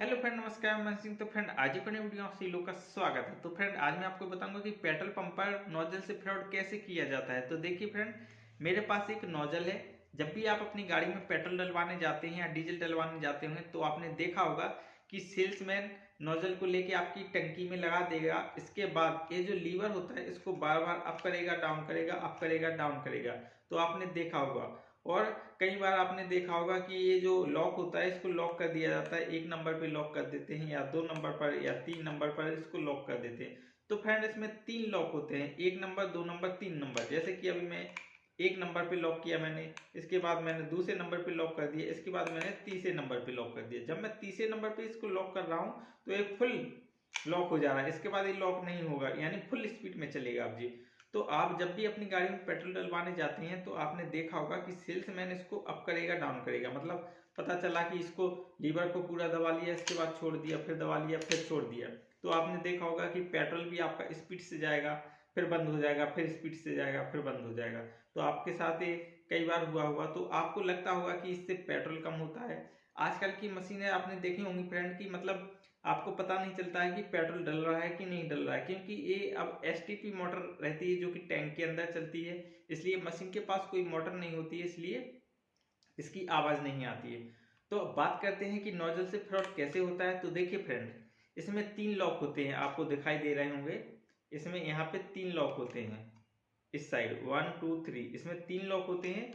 Hello friend, नमस्कार। मैं सिंह। तो फ्रेंड, आज की नई वीडियो में आप सभी लोग का स्वागत है। तो फ्रेंड, आज मैं आपको बताऊंगा कि पेट्रोल पंप पर नोजल से फ्रॉड कैसे किया जाता है। तो देखिए फ्रेंड, मेरे पास एक नोजल है। जब भी आप अपनी गाड़ी में पेट्रोल डलवाने जाते हैं या डीजल डलवाने जाते होंगे तो आपने देखा होगा कि सेल्समैन नोजल को लेके आपकी टंकी में लगा देगा। इसके बाद ये जो लीवर होता है इसको बार बार अप करेगा, डाउन करेगा, अप करेगा, डाउन करेगा। तो आपने देखा होगा। और कई बार आपने देखा होगा कि ये जो लॉक होता है इसको लॉक कर दिया जाता है। एक नंबर पे लॉक कर देते हैं, या 2 नंबर पर, या 3 नंबर पर इसको लॉक कर देते हैं। तो फ्रेंड, इसमें 3 लॉक होते हैं, 1 नंबर, 2 नंबर, 3 नंबर। जैसे कि अभी मैं 1 नंबर पे लॉक किया मैंने, इसके बाद मैंने दूसरे नंबर पे लॉक कर दिया, इसके बाद मैंने तीसरे नंबर पे लॉक कर दिया। जब मैं तीसरे नंबर पे इसको लॉक कर रहा हूँ तो ये फुल लॉक हो जा रहा है। इसके बाद ये लॉक नहीं होगा, यानी फुल स्पीड में चलेगा आप जी। तो आप जब भी अपनी गाड़ी में पेट्रोल डलवाने जाते हैं तो आपने देखा होगा कि सेल्समैन इसको अप करेगा, डाउन करेगा। मतलब पता चला कि इसको लीवर को पूरा दबा लिया, इसके बाद छोड़ दिया, फिर दबा लिया, फिर छोड़ दिया। तो आपने देखा होगा कि पेट्रोल भी आपका स्पीड से जाएगा, फिर बंद हो जाएगा, फिर स्पीड से जाएगा, फिर बंद हो जाएगा। तो आपके साथ ये कई बार हुआ होगा। तो आपको लगता होगा कि इससे पेट्रोल कम होता है। आजकल की मशीनें आपने देखी होंगी फ्रेंड की, मतलब आपको पता नहीं चलता है कि पेट्रोल डल रहा है कि नहीं डल रहा है, क्योंकि ये अब एसटीपी मोटर रहती है जो कि टैंक के अंदर चलती है। इसलिए मशीन के पास कोई मोटर नहीं होती है, इसलिए इसकी आवाज नहीं आती है। तो अब बात करते हैं कि नोजल से फ्रॉड कैसे होता है। तो देखिए फ्रेंड, इसमें 3 लॉक होते हैं, आपको दिखाई दे रहे होंगे। इसमें यहाँ पे 3 लॉक होते हैं, इस साइड 1 2 3, इसमें 3 लॉक होते हैं।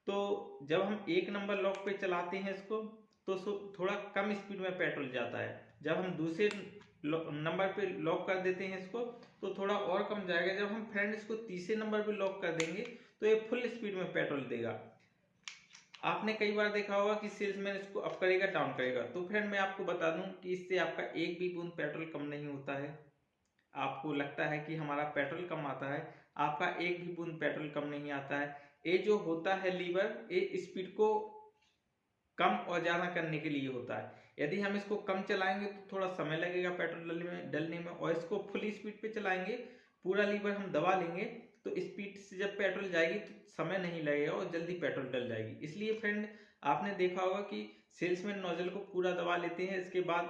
तो जब हम 1 नंबर लॉक पे चलाते हैं इसको तो थोड़ा कम स्पीड में पेट्रोल जाता है। जब हम दूसरे नंबर पे लॉक कर देते हैं इसको तो थोड़ा और कम जाएगा। जब हम फ्रेंड इसको तीसरे नंबर पे लॉक कर देंगे तो ये फुल स्पीड में पेट्रोल देगा। आपने कई बार देखा होगा कि सेल्समैन इसको अप करेगा, डाउन करेगा। तो फ्रेंड, मैं आपको बता दूं कि इससे आपका एक भी बूंद पेट्रोल कम नहीं होता है। आपको लगता है कि हमारा पेट्रोल कम आता है, आपका एक भी बूंद पेट्रोल कम नहीं आता है। ये जो होता है लीवर, ये स्पीड को कम और ज्यादा करने के लिए होता है। यदि हम इसको कम चलाएंगे तो थोड़ा समय लगेगा पेट्रोल डलने में, और इसको फुल स्पीड पे चलाएंगे, पूरा लीवर हम दबा लेंगे तो स्पीड से जब पेट्रोल जाएगी तो समय नहीं लगेगा और जल्दी पेट्रोल डल जाएगी। इसलिए फ्रेंड, आपने देखा होगा कि सेल्समैन नोजल को पूरा दबा लेते हैं, इसके बाद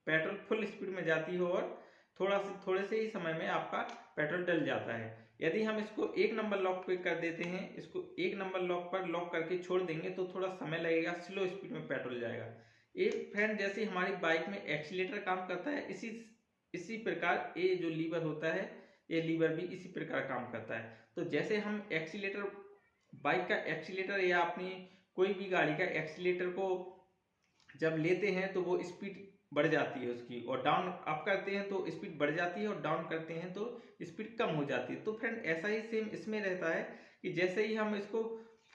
पेट्रोल फुल स्पीड में जाती है और थोड़े से ही समय में आपका पेट्रोल डल जाता है। यदि हम इसको 1 नंबर लॉक पे कर देते हैं, इसको 1 नंबर लॉक पर लॉक करके छोड़ देंगे तो थोड़ा समय लगेगा, स्लो स्पीड में पेट्रोल जाएगा। ये फ्रेंड, जैसे हमारी बाइक में एक्सीलेटर काम करता है, इसी इसी प्रकार ये जो लीवर होता है, ये लीवर भी इसी प्रकार काम करता है। तो जैसे हम एक्सीलेटर, बाइक का एक्सीलेटर या अपनी कोई भी गाड़ी का एक्सीलेटर को जब लेते हैं तो वो स्पीड बढ़ जाती है उसकी, और डाउन अप करते हैं तो स्पीड बढ़ जाती है, और डाउन करते हैं तो स्पीड कम हो जाती है। तो फ्रेंड, ऐसा ही सेम इसमें रहता है कि जैसे ही हम इसको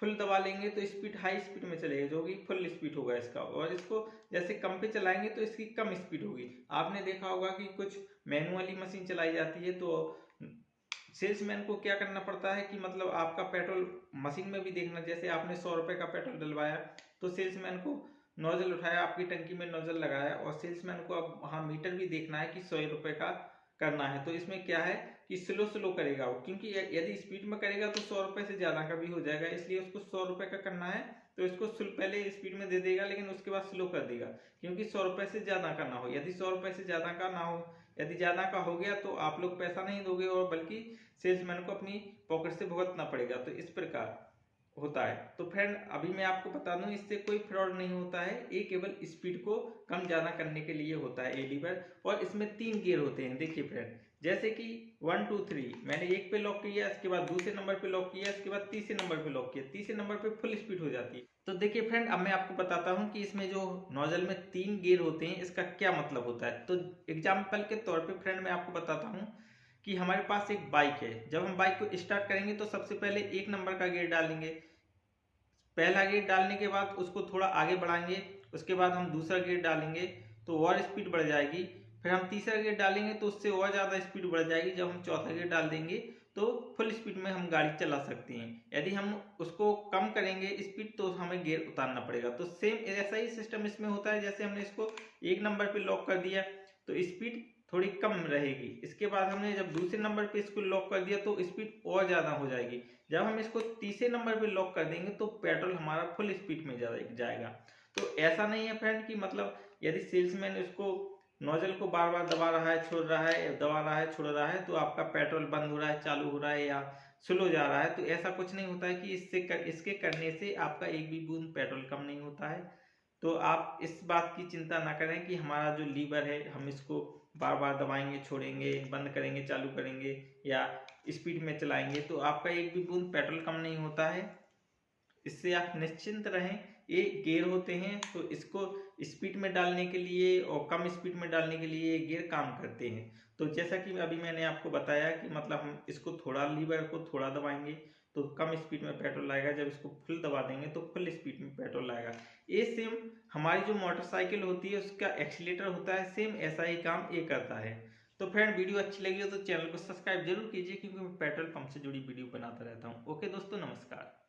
फुल दबा लेंगे तो स्पीड हाई स्पीड में चलेगा, जो कि फुल स्पीड होगा इसका। और इसको जैसे कम पे चलाएंगे तो इसकी कम स्पीड होगी। आपने देखा होगा कि कुछ मैनुअली मशीन चलाई जाती है तो सेल्समैन को क्या करना पड़ता है कि मतलब आपका पेट्रोल मशीन में भी देखना। जैसे आपने 100 रुपए का पेट्रोल डलवाया तो सेल्समैन को नोजल उठाया, आपकी टंकी में नोजल लगाया, और सेल्समैन को अब वहाँ मीटर भी देखना है कि 100 रुपए का करना है। तो इसमें क्या है कि स्लो स्लो करेगा वो, क्योंकि यदि स्पीड में करेगा तो 100 रुपए से ज्यादा का भी हो जाएगा। इसलिए उसको 100 रुपए का करना है तो इसको पहले स्पीड में दे देगा, लेकिन उसके बाद स्लो कर देगा, क्योंकि 100 रुपए से ज्यादा का ना हो। यदि 100 रुपए से ज्यादा का ना हो, यदि ज्यादा का हो गया तो आप लोग पैसा नहीं दोगे और बल्कि सेल्समैन को अपनी पॉकेट से भुगतना पड़ेगा। तो इस प्रकार होता है। तो फ्रेंड, अभी मैं आपको बता दूं, इससे कोई फ्रॉड नहीं होता है। ये केवल स्पीड को कम ज्यादा करने के लिए होता है ये लीवर। और इसमें 3 गियर होते हैं। देखिए फ्रेंड, जैसे कि 1 2 3, मैंने एक पे लॉक किया, इसके बाद दूसरे नंबर पे लॉक किया, इसके बाद तीसरे नंबर पे लॉक किया, तीसरे नंबर पे फुल स्पीड हो जाती है। तो देखिए फ्रेंड, अब मैं आपको बताता हूँ कि इसमें जो नोजल में 3 गियर होते हैं इसका क्या मतलब होता है। तो एग्जाम्पल के तौर पर फ्रेंड मैं आपको बताता हूँ कि हमारे पास एक बाइक है। जब हम बाइक को स्टार्ट करेंगे तो सबसे पहले 1 नंबर का गियर डालेंगे। पहला गियर डालने के बाद उसको थोड़ा आगे बढ़ाएंगे, उसके बाद हम दूसरा गियर डालेंगे तो और स्पीड बढ़ जाएगी। फिर हम तीसरा गियर डालेंगे तो उससे और ज़्यादा स्पीड बढ़ जाएगी। जब हम चौथा गियर डाल देंगे तो फुल स्पीड में हम गाड़ी चला सकते हैं। यदि हम उसको कम करेंगे स्पीड तो हमें गियर उतारना पड़ेगा। तो सेम ऐसा ही सिस्टम इसमें होता है। जैसे हमने इसको 1 नंबर पे लॉक कर दिया तो स्पीड थोड़ी कम रहेगी, इसके बाद हमने जब दूसरे नंबर पे इसको लॉक कर दिया तो स्पीड और ज़्यादा हो जाएगी। जब हम इसको तीसरे नंबर पे लॉक कर देंगे तो पेट्रोल हमारा फुल स्पीड में जाएगा। तो ऐसा नहीं है फ्रेंड कि मतलब यदि सेल्समैन उसको नोजल को बार बार दबा रहा है, छोड़ रहा है, दबा रहा है, छोड़ रहा है, तो आपका पेट्रोल बंद हो रहा है, चालू हो रहा है या स्लो जा रहा है, तो ऐसा कुछ नहीं होता है कि इसके करने से आपका एक भी बूंद पेट्रोल कम नहीं होता है। तो आप इस बात की चिंता ना करें कि हमारा जो लीवर है हम इसको बार बार दबाएंगे, छोड़ेंगे, बंद करेंगे, चालू करेंगे या स्पीड में चलाएंगे तो आपका एक भी बूंद पेट्रोल कम नहीं होता है। इससे आप निश्चिंत रहें। ये गियर होते हैं तो इसको स्पीड में डालने के लिए और कम स्पीड में डालने के लिए ये गियर काम करते हैं। तो जैसा कि अभी मैंने आपको बताया कि मतलब हम इसको थोड़ा, लीवर को थोड़ा दबाएंगे तो कम स्पीड में पेट्रोल लाएगा, जब इसको फुल दबा देंगे तो फुल स्पीड में पेट्रोल लाएगा। ये सेम हमारी जो मोटरसाइकिल होती है उसका एक्सीलेटर होता है, सेम ऐसा ही काम ये करता है। तो फ्रेंड वीडियो अच्छी लगी हो तो चैनल को सब्सक्राइब जरूर कीजिए, क्योंकि मैं पेट्रोल पंप से जुड़ी वीडियो बनाता रहता हूँ। ओके दोस्तों, नमस्कार।